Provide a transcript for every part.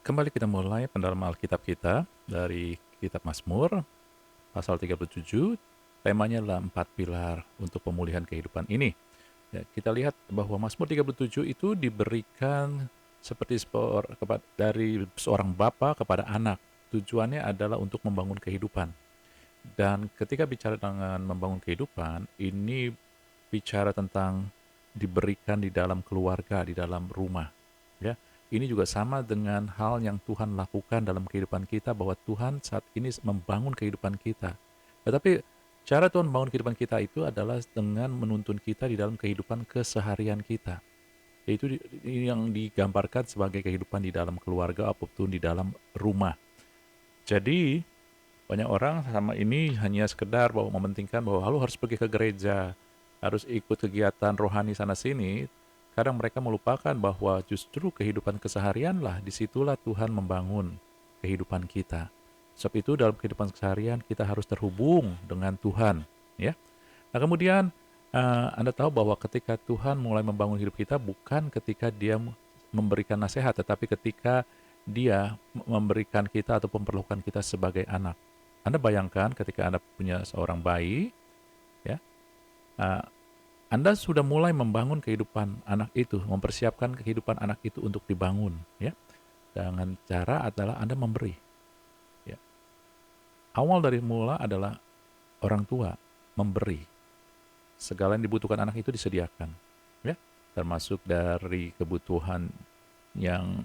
Kembali kita mulai pendalaman Alkitab kita dari kitab Mazmur pasal 37. Temanya adalah 4 pilar untuk pemulihan kehidupan ini. Ya, kita lihat bahwa Mazmur 37 itu diberikan seperti dari seorang bapa kepada anak. Tujuannya adalah untuk membangun kehidupan. Dan ketika bicara dengan membangun kehidupan, ini bicara tentang diberikan di dalam keluarga, di dalam rumah. Ya, ini juga sama dengan hal yang Tuhan lakukan dalam kehidupan kita, bahwa Tuhan saat ini membangun kehidupan kita. Tetapi cara Tuhan membangun kehidupan kita itu adalah dengan menuntun kita di dalam kehidupan keseharian kita. Yaitu yang digambarkan sebagai kehidupan di dalam keluarga ataupun di dalam rumah. Jadi banyak orang sama ini hanya sekedar bahwa mementingkan bahwa lu harus pergi ke gereja, harus ikut kegiatan rohani sana sini. Kadang mereka melupakan bahwa justru kehidupan keseharianlah disitulah Tuhan membangun kehidupan kita. Sebab itu dalam kehidupan keseharian kita harus terhubung dengan Tuhan, ya. Nah kemudian Anda tahu bahwa ketika Tuhan mulai membangun hidup kita bukan ketika Dia memberikan nasihat, tetapi ketika Dia memberikan kita atau memperlakukan kita sebagai anak. Anda bayangkan ketika Anda punya seorang bayi, ya, uh, Anda sudah mulai membangun kehidupan anak itu, mempersiapkan kehidupan anak itu untuk dibangun, ya. Dengan cara adalah Anda memberi, ya. Awal dari mula adalah orang tua memberi. Segala yang dibutuhkan anak itu disediakan, ya. Termasuk dari kebutuhan yang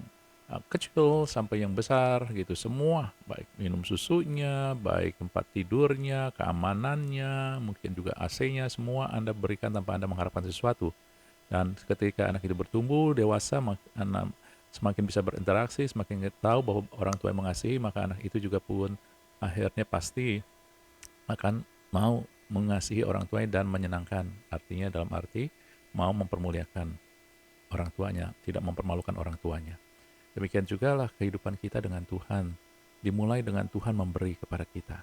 kecil sampai yang besar gitu, semua, baik minum susunya, baik tempat tidurnya, keamanannya, mungkin juga AC-nya, semua Anda berikan tanpa Anda mengharapkan sesuatu. Dan ketika anak itu bertumbuh dewasa, anak semakin bisa berinteraksi, semakin tahu bahwa orang tua yang mengasihi, maka anak itu juga pun akhirnya pasti akan mau mengasihi orang tuanya dan menyenangkan. Artinya dalam arti mau mempermuliakan orang tuanya, tidak mempermalukan orang tuanya. Demikian juga lah kehidupan kita dengan Tuhan. Dimulai dengan Tuhan memberi kepada kita.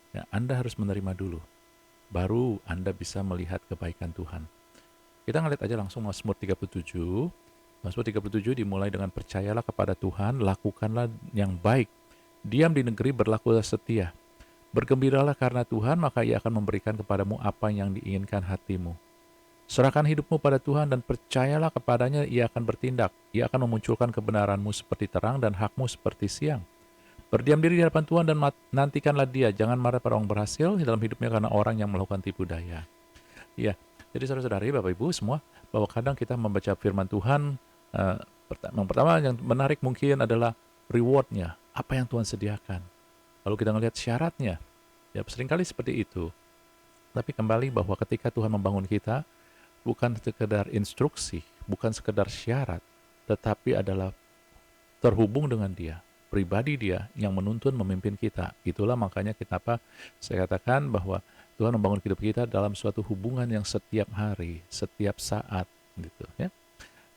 Ya, Anda harus menerima dulu. Baru Anda bisa melihat kebaikan Tuhan. Kita ngeliat aja langsung Mazmur 37. Mazmur 37 dimulai dengan percayalah kepada Tuhan, lakukanlah yang baik. Diam di negeri, berlakulah setia. Bergembiralah karena Tuhan, maka Ia akan memberikan kepadamu apa yang diinginkan hatimu. Serahkan hidupmu pada Tuhan dan percayalah kepadanya, Ia akan bertindak. Ia akan memunculkan kebenaranmu seperti terang dan hakmu seperti siang. Berdiam diri di hadapan Tuhan dan nantikanlah Dia. Jangan marah pada orang berhasil dalam hidupnya karena orang yang melakukan tipu daya. Ya, jadi saudara-saudari, Bapak Ibu semua, bahwa kadang kita membaca firman Tuhan, uh, yang pertama yang menarik mungkin adalah rewardnya, apa yang Tuhan sediakan. Lalu kita melihat syaratnya, ya seringkali seperti itu. Tapi kembali bahwa ketika Tuhan membangun kita, bukan sekedar instruksi, bukan sekedar syarat, tetapi adalah terhubung dengan Dia, pribadi Dia yang menuntun memimpin kita. Itulah makanya kenapa saya katakan bahwa Tuhan membangun hidup kita dalam suatu hubungan yang setiap hari, setiap saat, gitu ya.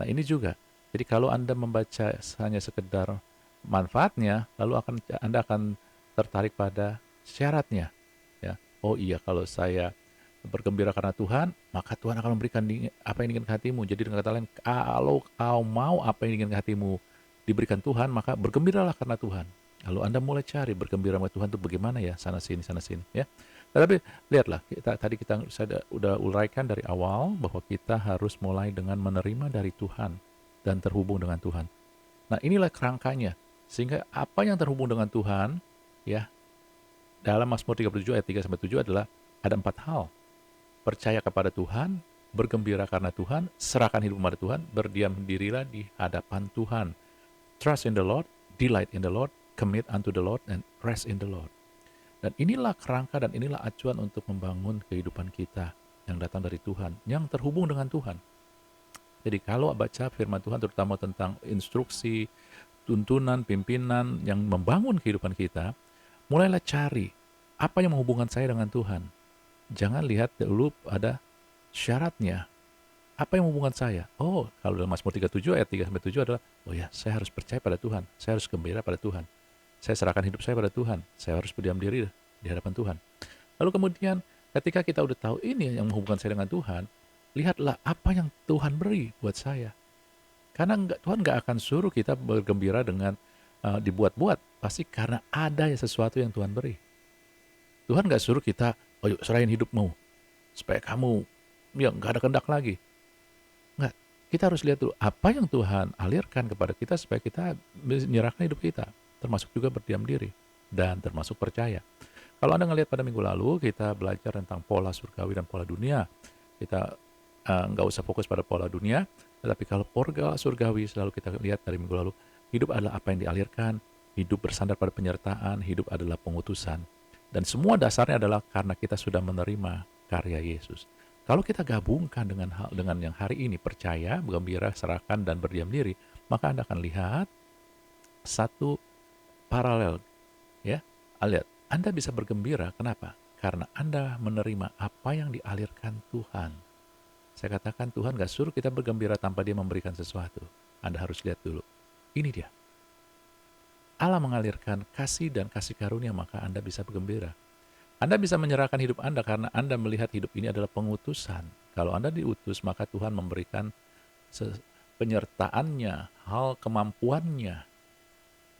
Nah ini juga, jadi kalau Anda membaca hanya sekedar manfaatnya, lalu Anda akan tertarik pada syaratnya. Ya, oh iya kalau saya bergembira karena Tuhan, maka Tuhan akan memberikan apa yang diinginkan hatimu. Jadi dengan kata lain, kalau kau mau apa yang diinginkan hatimu diberikan Tuhan, maka bergembiralah karena Tuhan. Lalu Anda mulai cari bergembira sama Tuhan itu bagaimana ya, sana sini ya. Tetapi lihatlah, saya udah uraikan dari awal bahwa kita harus mulai dengan menerima dari Tuhan dan terhubung dengan Tuhan. Nah inilah kerangkanya, sehingga apa yang terhubung dengan Tuhan, ya, dalam Mazmur 37 ayat 3 sampai 7 adalah ada 4 hal. Percaya kepada Tuhan, bergembira karena Tuhan, serahkan hidup kepada Tuhan, berdiam dirilah di hadapan Tuhan. Trust in the Lord, delight in the Lord, commit unto the Lord, and rest in the Lord. Dan inilah kerangka dan inilah acuan untuk membangun kehidupan kita yang datang dari Tuhan, yang terhubung dengan Tuhan. Jadi kalau baca firman Tuhan terutama tentang instruksi, tuntunan, pimpinan yang membangun kehidupan kita, mulailah cari apa yang menghubungkan saya dengan Tuhan. Jangan lihat dulu ada syaratnya. Apa yang menghubungkan saya? Oh, kalau dalam Mazmur 37 ayat 3 sampai 7 adalah, oh ya, saya harus percaya pada Tuhan. Saya harus gembira pada Tuhan. Saya serahkan hidup saya pada Tuhan. Saya harus berdiam diri di hadapan Tuhan. Lalu kemudian ketika kita udah tahu ini yang menghubungkan saya dengan Tuhan, lihatlah apa yang Tuhan beri buat saya. Karena Tuhan nggak akan suruh kita bergembira dengan dibuat-buat. Pasti karena ada sesuatu yang Tuhan beri. Tuhan nggak suruh kita, oh yuk serahin hidupmu, supaya kamu ya nggak ada kehendak lagi. Nggak. Kita harus lihat dulu apa yang Tuhan alirkan kepada kita supaya kita menyerahkan hidup kita. Termasuk juga berdiam diri. Dan termasuk percaya. Kalau Anda ngelihat pada minggu lalu, kita belajar tentang pola surgawi dan pola dunia. Kita nggak usah fokus pada pola dunia, tetapi kalau pola surgawi selalu kita lihat dari minggu lalu, hidup adalah apa yang dialirkan, hidup bersandar pada penyertaan, hidup adalah pengutusan. Dan semua dasarnya adalah karena kita sudah menerima karya Yesus. Kalau kita gabungkan dengan yang hari ini, percaya, gembira, serahkan, dan berdiam diri, maka Anda akan lihat satu paralel, ya. Lihat, Anda bisa bergembira, kenapa? Karena Anda menerima apa yang dialirkan Tuhan. Saya katakan Tuhan gak suruh kita bergembira tanpa dia memberikan sesuatu. Anda harus lihat dulu. Ini dia. Allah mengalirkan kasih dan kasih karunia, maka Anda bisa bergembira. Anda bisa menyerahkan hidup Anda karena Anda melihat hidup ini adalah pengutusan. Kalau Anda diutus, maka Tuhan memberikan penyertaannya, hal kemampuannya,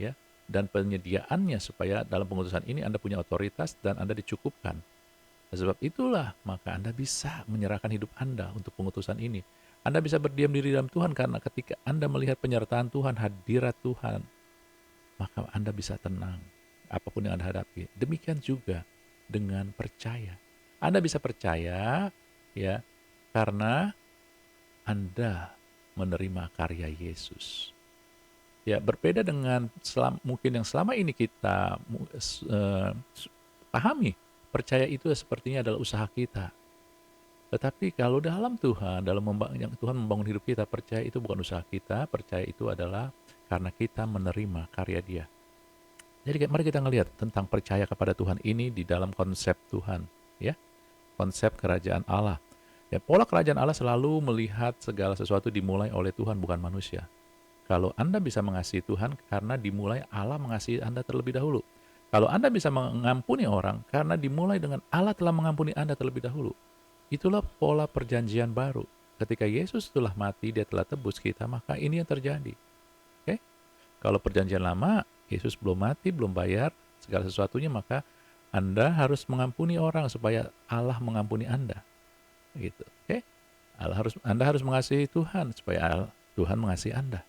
ya, dan penyediaannya supaya dalam pengutusan ini Anda punya otoritas dan Anda dicukupkan. Sebab itulah maka Anda bisa menyerahkan hidup Anda untuk pengutusan ini. Anda bisa berdiam diri dalam Tuhan karena ketika Anda melihat penyertaan Tuhan, hadirat Tuhan, maka Anda bisa tenang apapun yang Anda hadapi. Demikian juga dengan percaya. Anda bisa percaya ya karena Anda menerima karya Yesus. Ya, berbeda dengan mungkin yang selama ini kita pahami, percaya itu sepertinya adalah usaha kita. Tetapi kalau dalam Tuhan, yang Tuhan membangun hidup kita, percaya itu bukan usaha kita, percaya itu adalah karena kita menerima karya Dia. Jadi mari kita ngelihat tentang percaya kepada Tuhan ini di dalam konsep Tuhan, ya. Konsep kerajaan Allah. Ya, pola kerajaan Allah selalu melihat segala sesuatu dimulai oleh Tuhan, bukan manusia. Kalau Anda bisa mengasihi Tuhan karena dimulai Allah mengasihi Anda terlebih dahulu. Kalau Anda bisa mengampuni orang karena dimulai dengan Allah telah mengampuni Anda terlebih dahulu. Itulah pola perjanjian baru. Ketika Yesus telah mati, dia telah tebus kita, maka ini yang terjadi. Oke? Kalau perjanjian lama, Yesus belum mati, belum bayar segala sesuatunya, maka Anda harus mengampuni orang supaya Allah mengampuni Anda. Gitu. Oke? Anda harus mengasihi Tuhan supaya Tuhan mengasihi Anda.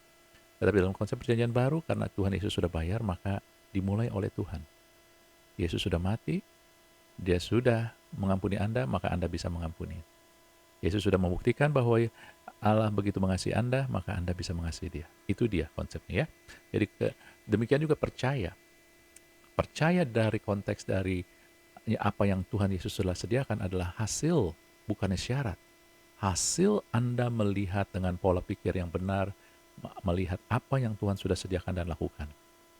Tetapi dalam konsep perjanjian baru, karena Tuhan Yesus sudah bayar, maka dimulai oleh Tuhan. Yesus sudah mati, dia sudah mengampuni Anda, maka Anda bisa mengampuni. Yesus sudah membuktikan bahwa Allah begitu mengasihi Anda, maka Anda bisa mengasihi Dia. Itu dia konsepnya, ya. Jadi demikian juga percaya. Percaya dari konteks dari apa yang Tuhan Yesus sudah sediakan adalah hasil, bukannya syarat. Hasil Anda melihat dengan pola pikir yang benar, melihat apa yang Tuhan sudah sediakan dan lakukan.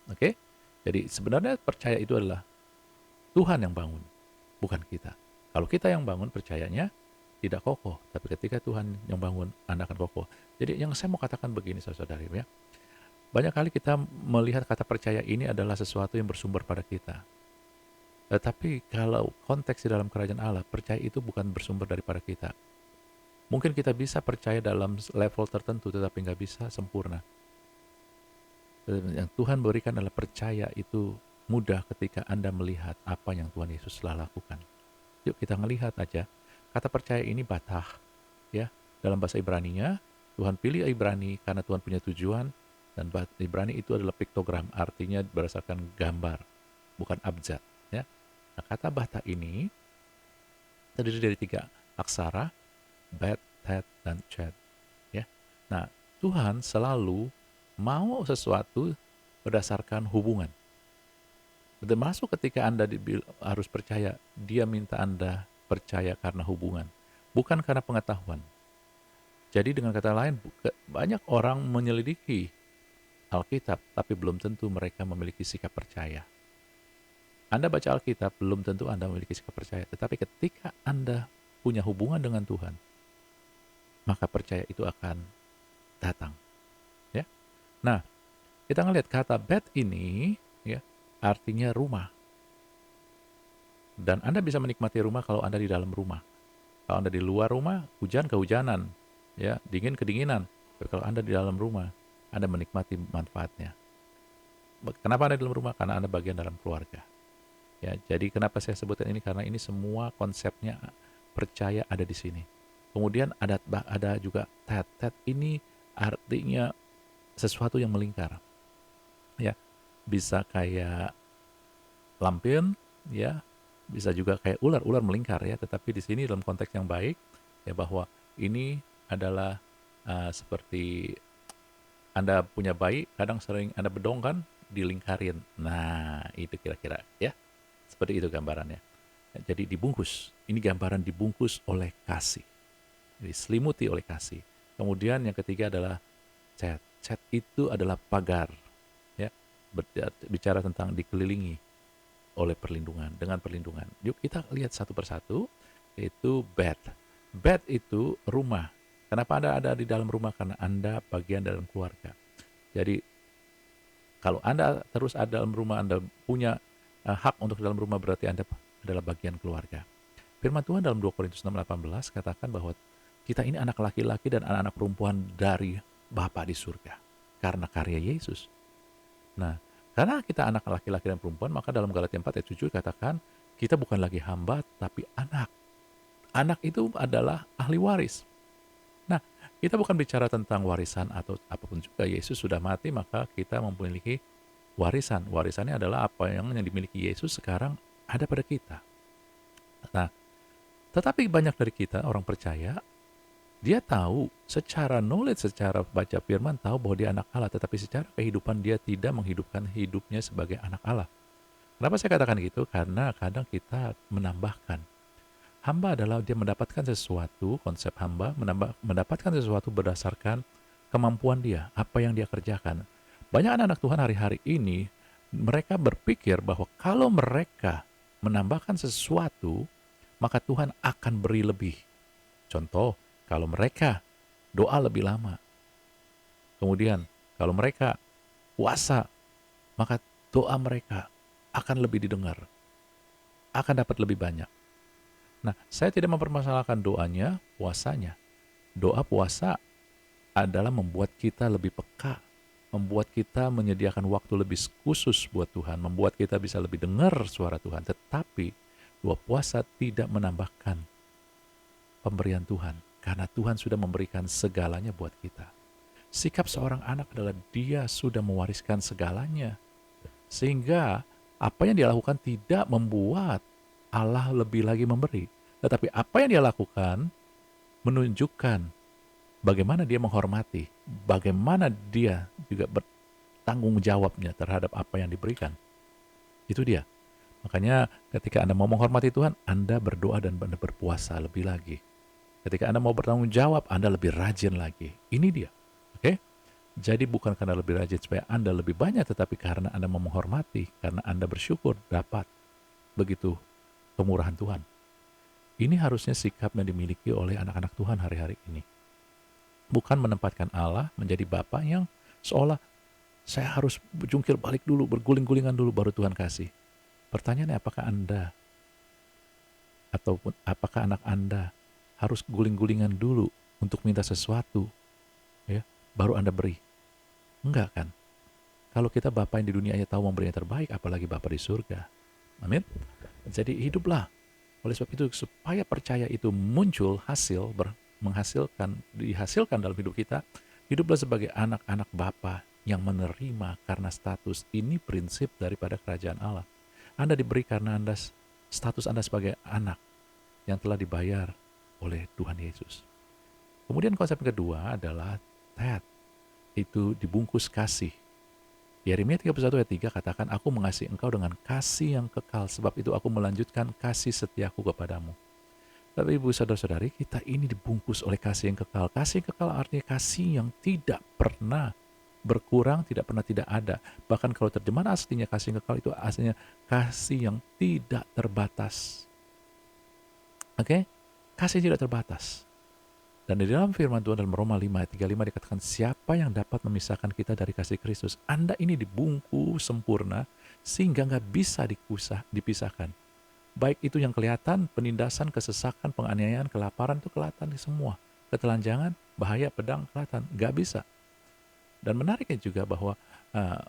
Oke? Jadi sebenarnya percaya itu adalah Tuhan yang bangun, bukan kita. Kalau kita yang bangun, percayanya tidak kokoh. Tapi ketika Tuhan yang bangun, Anda akan kokoh. Jadi yang saya mau katakan begini, saudara-saudari, ya. Banyak kali kita melihat kata percaya ini adalah sesuatu yang bersumber pada kita. Tetapi kalau konteks di dalam kerajaan Allah, percaya itu bukan bersumber daripada kita. Mungkin kita bisa percaya dalam level tertentu, tetapi nggak bisa sempurna. Yang Tuhan berikan adalah percaya itu mudah ketika Anda melihat apa yang Tuhan Yesus telah lakukan. Yuk kita melihat aja. Kata percaya ini batah, ya. Dalam bahasa Ibraninya, Tuhan pilih Ibrani karena Tuhan punya tujuan, dan Ibrani itu adalah piktogram, artinya berdasarkan gambar, bukan abjad, ya. Nah, kata batah ini terdiri dari 3 aksara, bet, tet, dan chet, ya. Nah, Tuhan selalu mau sesuatu berdasarkan hubungan. Termasuk ketika Anda harus percaya, Dia minta Anda percaya karena hubungan, bukan karena pengetahuan. Jadi dengan kata lain, banyak orang menyelidiki Alkitab, tapi belum tentu mereka memiliki sikap percaya. Anda baca Alkitab, belum tentu Anda memiliki sikap percaya. Tetapi ketika Anda punya hubungan dengan Tuhan, maka percaya itu akan datang. Ya. Nah, kita ngelihat kata bet ini, ya, artinya rumah. Dan Anda bisa menikmati rumah kalau Anda di dalam rumah. Kalau Anda di luar rumah, hujan kehujanan, ya, dingin kedinginan. Tapi kalau Anda di dalam rumah, Anda menikmati manfaatnya. Kenapa Anda di dalam rumah? Karena Anda bagian dalam keluarga. Ya, jadi kenapa saya sebutkan ini? Karena ini semua konsepnya percaya ada di sini. Kemudian ada juga TED. TED ini artinya sesuatu yang melingkar. Ya, bisa kayak lampion, ya, bisa juga kayak ular, ular melingkar ya. Tetapi di sini dalam konteks yang baik, ya bahwa ini adalah seperti Anda punya bayi, kadang sering Anda bedong kan, dilingkarin. Nah, itu kira-kira ya. Seperti itu gambarannya. Jadi dibungkus. Ini gambaran dibungkus oleh kasih. Diselimuti oleh kasih. Kemudian yang ketiga adalah cat. Cat itu adalah pagar. Ya, bicara tentang dikelilingi oleh perlindungan, dengan perlindungan. Yuk kita lihat satu persatu, yaitu bed. Bed itu rumah. Kenapa Anda ada di dalam rumah? Karena Anda bagian dalam keluarga. Jadi kalau Anda terus ada dalam rumah, Anda punya hak untuk dalam rumah, berarti Anda adalah bagian keluarga. Firman Tuhan dalam 2 Korintus 6:18 katakan bahwa kita ini anak laki-laki dan anak-anak perempuan dari Bapa di surga karena karya Yesus. Nah, karena kita anak laki-laki dan perempuan, maka dalam Galatia 4 ayat 7 katakan kita bukan lagi hamba tapi anak. Anak itu adalah ahli waris. Nah, kita bukan bicara tentang warisan atau apapun juga. Yesus sudah mati, maka kita memiliki warisan. Warisannya adalah apa yang dimiliki Yesus sekarang ada pada kita. Nah, tetapi banyak dari kita orang percaya, dia tahu secara knowledge, secara baca firman tahu bahwa dia anak Allah, tetapi secara kehidupan dia tidak menghidupkan hidupnya sebagai anak Allah. Kenapa saya katakan gitu? Karena kadang kita menambahkan. Hamba adalah dia mendapatkan sesuatu, konsep hamba mendapatkan sesuatu berdasarkan kemampuan dia, apa yang dia kerjakan. Banyak anak-anak Tuhan hari-hari ini, mereka berpikir bahwa kalau mereka menambahkan sesuatu, maka Tuhan akan beri lebih. Contoh, kalau mereka doa lebih lama, kemudian kalau mereka puasa, maka doa mereka akan lebih didengar, akan dapat lebih banyak. Nah, saya tidak mempermasalahkan doanya, puasanya. Doa puasa adalah membuat kita lebih peka, membuat kita menyediakan waktu lebih khusus buat Tuhan, membuat kita bisa lebih dengar suara Tuhan. Tetapi doa puasa tidak menambahkan pemberian Tuhan, karena Tuhan sudah memberikan segalanya buat kita. Sikap seorang anak adalah dia sudah mewariskan segalanya, sehingga apa yang dia lakukan tidak membuat Allah lebih lagi memberi. Tetapi apa yang dia lakukan menunjukkan bagaimana dia menghormati, bagaimana dia juga bertanggung jawabnya terhadap apa yang diberikan. Itu dia. Makanya ketika Anda mau menghormati Tuhan, Anda berdoa dan Anda berpuasa lebih lagi. Ketika Anda mau bertanggung jawab, Anda lebih rajin lagi. Ini dia. Oke? Jadi bukan karena lebih rajin supaya Anda lebih banyak, tetapi karena Anda mau menghormati, karena Anda bersyukur dapat begitu kemurahan Tuhan. Ini harusnya sikap yang dimiliki oleh anak-anak Tuhan hari-hari ini. Bukan menempatkan Allah menjadi Bapa yang seolah saya harus jungkir balik dulu, berguling-gulingan dulu baru Tuhan kasih. Pertanyaannya, apakah Anda ataupun apakah anak Anda harus guling-gulingan dulu untuk minta sesuatu, ya, baru Anda beri? Enggak kan? Kalau kita Bapa yang di dunia aja tahu memberi yang terbaik, apalagi Bapa di surga. Amin. Jadi hiduplah. Oleh sebab itu, supaya percaya itu muncul hasil, dihasilkan dalam hidup kita, hiduplah sebagai anak-anak Bapa yang menerima karena status. Ini prinsip daripada kerajaan Allah. Anda diberi karena status Anda sebagai anak yang telah dibayar oleh Tuhan Yesus. Kemudian konsep kedua adalah Ted, itu dibungkus kasih. Yeremia 31 ayat 3 katakan, aku mengasihi engkau dengan kasih yang kekal, sebab itu aku melanjutkan kasih setiaku kepadamu. Tapi ibu saudara-saudari, kita ini dibungkus oleh kasih yang kekal. Kasih yang kekal artinya kasih yang tidak pernah berkurang, tidak pernah tidak ada. Bahkan kalau terjemahan aslinya kasih yang kekal itu aslinya kasih yang tidak terbatas. Oke? Kasih tidak terbatas. Dan di dalam firman Tuhan dalam Roma 5 ayat 35 dikatakan, siapa yang dapat memisahkan kita dari kasih Kristus? Anda ini dibungkus sempurna sehingga nggak bisa dipisahkan. Baik itu yang kelihatan, penindasan, kesesakan, penganiayaan, kelaparan itu kelihatan semua. Ketelanjangan, bahaya pedang kelihatan, nggak bisa. Dan menariknya juga bahwa uh,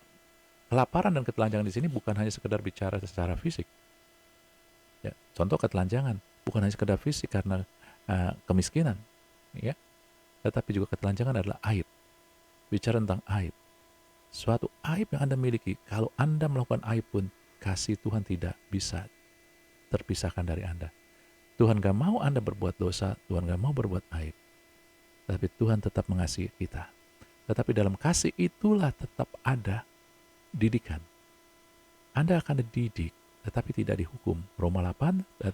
kelaparan dan ketelanjangan di sini bukan hanya sekedar bicara secara fisik. Ya, contoh ketelanjangan bukan hanya sekedar fisik karena kemiskinan, ya, tetapi juga ketelanjangan adalah aib. Bicara tentang aib, suatu aib yang Anda miliki, kalau Anda melakukan aib pun, kasih Tuhan tidak bisa terpisahkan dari Anda. Tuhan gak mau Anda berbuat dosa, Tuhan gak mau berbuat aib, tapi Tuhan tetap mengasihi kita. Tetapi dalam kasih itulah tetap ada didikan. Anda akan dididik, tetapi tidak dihukum. Roma 8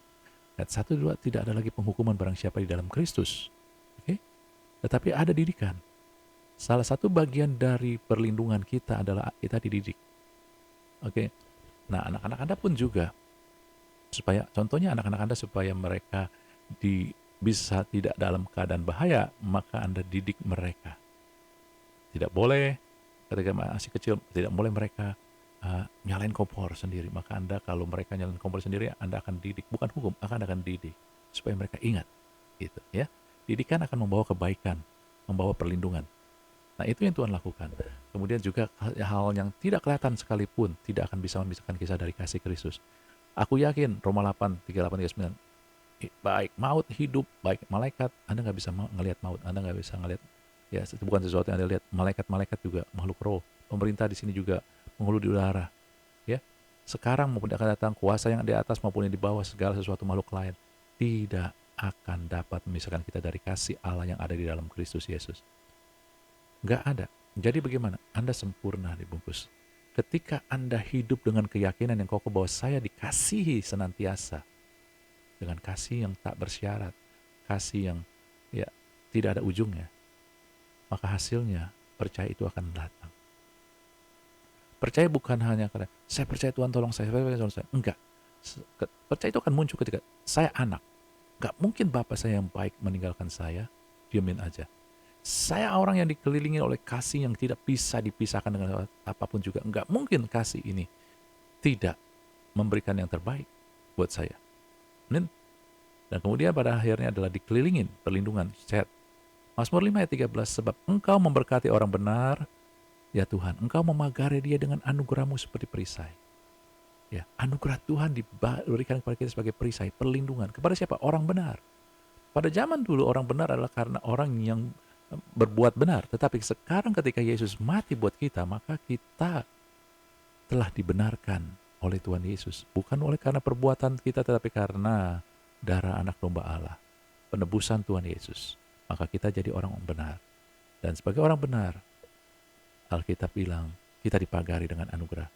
ayat 1-2, tidak ada lagi penghukuman barang siapa di dalam Kristus. Oke? Tetapi ada didikan. Salah satu bagian dari perlindungan kita adalah kita dididik. Oke? Nah, anak-anak Anda pun juga, supaya contohnya anak-anak Anda supaya mereka bisa tidak dalam keadaan bahaya, maka Anda didik mereka. Tidak boleh ketika masih kecil, tidak boleh mereka nyalain kompor sendiri. Maka Anda kalau mereka nyalain kompor sendiri, Anda akan didik, bukan hukum, akan didik supaya mereka ingat, gitu ya. Didikan akan membawa kebaikan, membawa perlindungan. Nah, itu yang Tuhan lakukan. Kemudian juga hal yang tidak kelihatan sekalipun tidak akan bisa memisahkan kisah dari kasih Kristus. Aku yakin Roma 8, 38, 39, baik maut, hidup, baik malaikat, Anda nggak bisa ngelihat maut, Anda nggak bisa ngelihat, ya itu bukan sesuatu yang Anda lihat. Malaikat-malaikat juga makhluk roh. Pemerintah di sini juga penghulu di udara. Ya, sekarang maupun akan datang kuasa yang di atas maupun yang di bawah, segala sesuatu makhluk lain tidak akan dapat memisahkan kita dari kasih Allah yang ada di dalam Kristus Yesus. Nggak ada. Jadi bagaimana? Anda sempurna dibungkus. Ketika Anda hidup dengan keyakinan yang kokoh bahwa saya dikasihi senantiasa, dengan kasih yang tak bersyarat, kasih yang ya tidak ada ujungnya, maka hasilnya percaya itu akan datang. Percaya bukan hanya karena saya percaya Tuhan tolong saya, enggak. Percaya itu akan muncul ketika saya anak. Enggak mungkin bapak saya yang baik meninggalkan saya, diamin aja. Saya orang yang dikelilingi oleh kasih yang tidak bisa dipisahkan dengan apapun juga. Enggak mungkin kasih ini tidak memberikan yang terbaik buat saya. Dan kemudian pada akhirnya adalah dikelilingin perlindungan. Mazmur 5 ayat 13, sebab Engkau memberkati orang benar, ya Tuhan, Engkau memagari dia dengan anugerah-Mu seperti perisai. Ya, anugerah Tuhan diberikan kepada kita sebagai perisai, perlindungan. Kepada siapa? Orang benar. Pada zaman dulu orang benar adalah karena orang yang berbuat benar. Tetapi sekarang ketika Yesus mati buat kita, maka kita telah dibenarkan oleh Tuhan Yesus. Bukan oleh karena perbuatan kita, tetapi karena darah anak domba Allah. Penebusan Tuhan Yesus. Maka kita jadi orang benar. Dan sebagai orang benar, Alkitab bilang, kita dipagari dengan anugerah.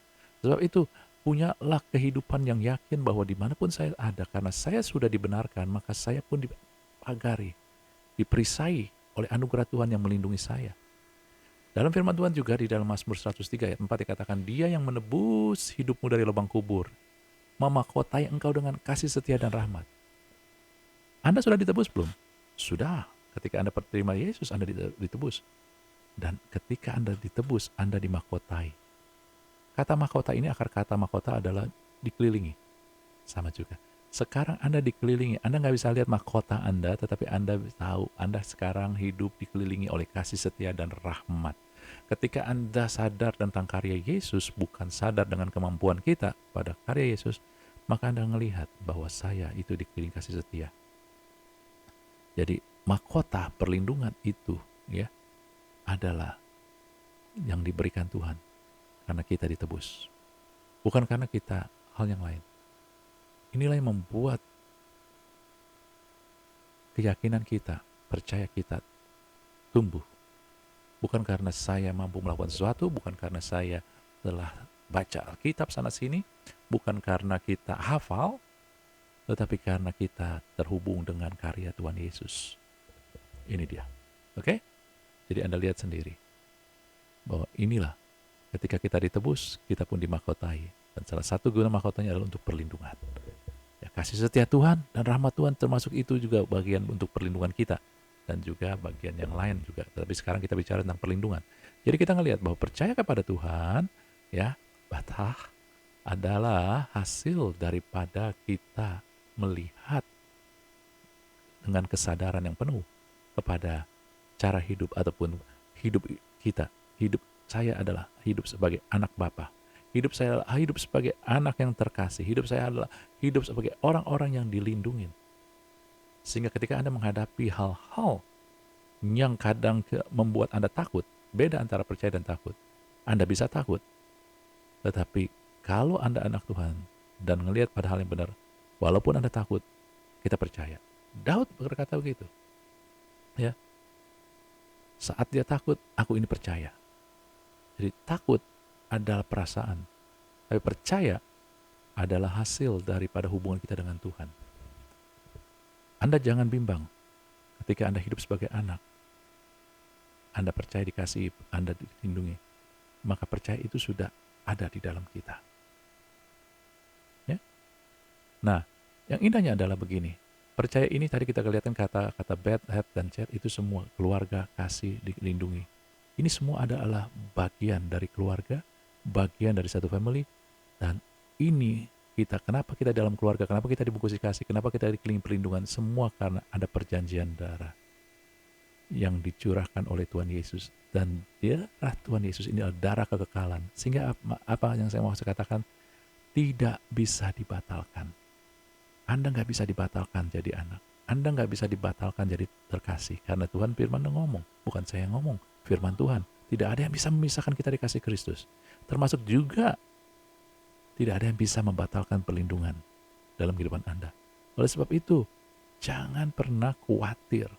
Sebab itu, punyalah kehidupan yang yakin bahwa dimanapun saya ada, karena saya sudah dibenarkan, maka saya pun dipagari, diperisai oleh anugerah Tuhan yang melindungi saya. Dalam firman Tuhan juga di dalam Mazmur 103 ayat 4 dikatakan, dia yang menebus hidupmu dari lubang kubur, memahkotai engkau dengan kasih setia dan rahmat. Anda sudah ditebus belum? Sudah. Ketika Anda terima Yesus, Anda ditebus. Dan ketika Anda ditebus, Anda dimahkotai. Kata mahkota ini, akar kata mahkota adalah dikelilingi. Sama juga. Sekarang Anda dikelilingi, Anda nggak bisa lihat mahkota Anda, tetapi Anda tahu Anda sekarang hidup dikelilingi oleh kasih setia dan rahmat. Ketika Anda sadar tentang karya Yesus, bukan sadar dengan kemampuan kita pada karya Yesus, maka Anda melihat bahwa saya itu dikelilingi kasih setia. Jadi mahkota perlindungan itu ya adalah yang diberikan Tuhan karena kita ditebus. Bukan karena kita hal yang lain. Inilah yang membuat keyakinan kita, percaya kita tumbuh. Bukan karena saya mampu melakukan sesuatu, bukan karena saya telah baca Alkitab sana-sini, bukan karena kita hafal, tetapi karena kita terhubung dengan karya Tuhan Yesus. Ini dia. Oke? Jadi Anda lihat sendiri bahwa inilah ketika kita ditebus, kita pun dimahkotai. Dan salah satu guna mahkotanya adalah untuk perlindungan. Ya, kasih setia Tuhan dan rahmat Tuhan termasuk itu juga bagian untuk perlindungan kita. Dan juga bagian yang lain juga. Tapi sekarang kita bicara tentang perlindungan. Jadi kita ngelihat bahwa percaya kepada Tuhan, ya, batah adalah hasil daripada kita melihat dengan kesadaran yang penuh kepada cara hidup ataupun hidup kita. Hidup saya adalah hidup sebagai anak Bapa. Hidup saya adalah hidup sebagai anak yang terkasih. Hidup saya adalah hidup sebagai orang-orang yang dilindungi. Sehingga ketika Anda menghadapi hal-hal yang kadang membuat Anda takut, beda antara percaya dan takut. Anda bisa takut, tetapi kalau Anda anak Tuhan dan melihat pada hal yang benar, walaupun Anda takut, kita percaya. Daud berkata begitu. Ya, saat dia takut, aku ini percaya. Jadi takut adalah perasaan, tapi percaya adalah hasil daripada hubungan kita dengan Tuhan. Anda jangan bimbang ketika Anda hidup sebagai anak. Anda percaya dikasihi, Anda dilindungi, maka percaya itu sudah ada di dalam kita. Ya? Nah, yang indahnya adalah begini. Percaya ini tadi kita kelihatan kata bed, head, dan chat itu semua keluarga, kasih, dilindungi. Ini semua adalah bagian dari keluarga, bagian dari satu family, dan ini kenapa kita dalam keluarga, kenapa kita dibungkusi kasih, kenapa kita dikelilingi perlindungan, semua karena ada perjanjian darah yang dicurahkan oleh Tuhan Yesus. Dan darah Tuhan Yesus ini adalah darah kekekalan. Sehingga apa yang saya mau katakan, tidak bisa dibatalkan. Anda nggak bisa dibatalkan jadi anak. Anda nggak bisa dibatalkan jadi terkasih. Karena Tuhan firman ngomong, bukan saya yang ngomong. Firman Tuhan, tidak ada yang bisa memisahkan kita dari kasih Kristus. Termasuk juga tidak ada yang bisa membatalkan perlindungan dalam kehidupan Anda. Oleh sebab itu, jangan pernah khawatir.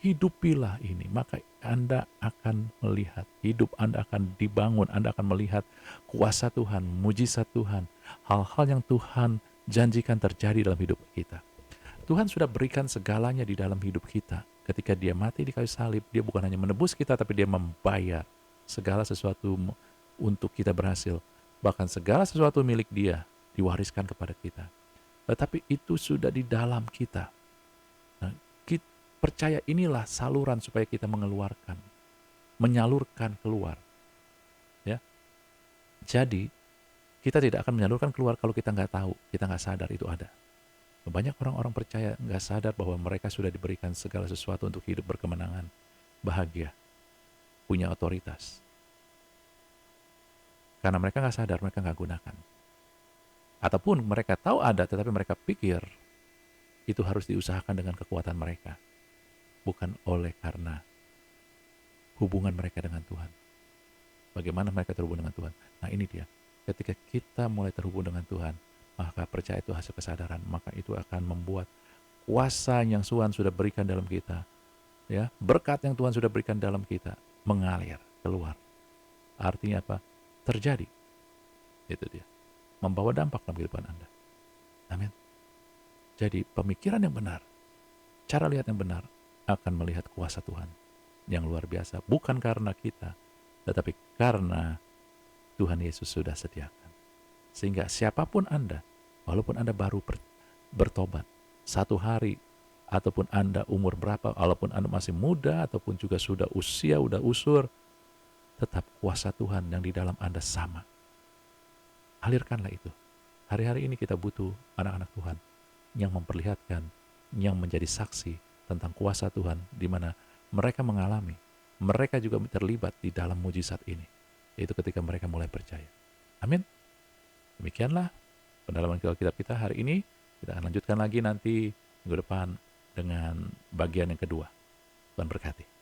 Hidupilah ini, maka Anda akan melihat, hidup Anda akan dibangun, Anda akan melihat kuasa Tuhan, mujizat Tuhan, hal-hal yang Tuhan janjikan terjadi dalam hidup kita. Tuhan sudah berikan segalanya di dalam hidup kita. Ketika dia mati di kayu salib, dia bukan hanya menebus kita, tapi dia membayar segala sesuatu untuk kita berhasil. Bahkan segala sesuatu milik dia diwariskan kepada kita. Tetapi itu sudah di dalam kita. Nah, percaya inilah saluran supaya kita mengeluarkan, menyalurkan keluar. Ya, jadi kita tidak akan menyalurkan keluar kalau kita nggak tahu, kita nggak sadar itu ada. Banyak orang-orang percaya nggak sadar bahwa mereka sudah diberikan segala sesuatu untuk hidup berkemenangan, bahagia, punya otoritas. Karena mereka nggak sadar, mereka nggak gunakan. Ataupun mereka tahu ada, tetapi mereka pikir itu harus diusahakan dengan kekuatan mereka. Bukan oleh karena hubungan mereka dengan Tuhan. Bagaimana mereka terhubung dengan Tuhan? Nah ini dia. Ketika kita mulai terhubung dengan Tuhan, maka percaya itu hasil kesadaran. Maka itu akan membuat kuasa yang Tuhan sudah berikan dalam kita, ya, berkat yang Tuhan sudah berikan dalam kita, mengalir keluar. Artinya apa? Terjadi. Itu dia. Membawa dampak dalam kehidupan Anda. Amin. Jadi pemikiran yang benar, cara lihat yang benar, akan melihat kuasa Tuhan yang luar biasa. Bukan karena kita, tetapi karena Tuhan Yesus sudah sediakan. Sehingga siapapun Anda, walaupun Anda baru bertobat, 1 hari, ataupun Anda umur berapa, walaupun Anda masih muda, ataupun juga sudah usia, udah usur, tetap kuasa Tuhan yang di dalam Anda sama. Alirkanlah itu. Hari-hari ini kita butuh anak-anak Tuhan yang memperlihatkan, yang menjadi saksi tentang kuasa Tuhan, di mana mereka mengalami, mereka juga terlibat di dalam mujizat ini, yaitu ketika mereka mulai percaya. Amin. Demikianlah pendalaman kitab kita hari ini. Kita akan lanjutkan lagi nanti minggu depan dengan bagian yang kedua. Tuhan berkati.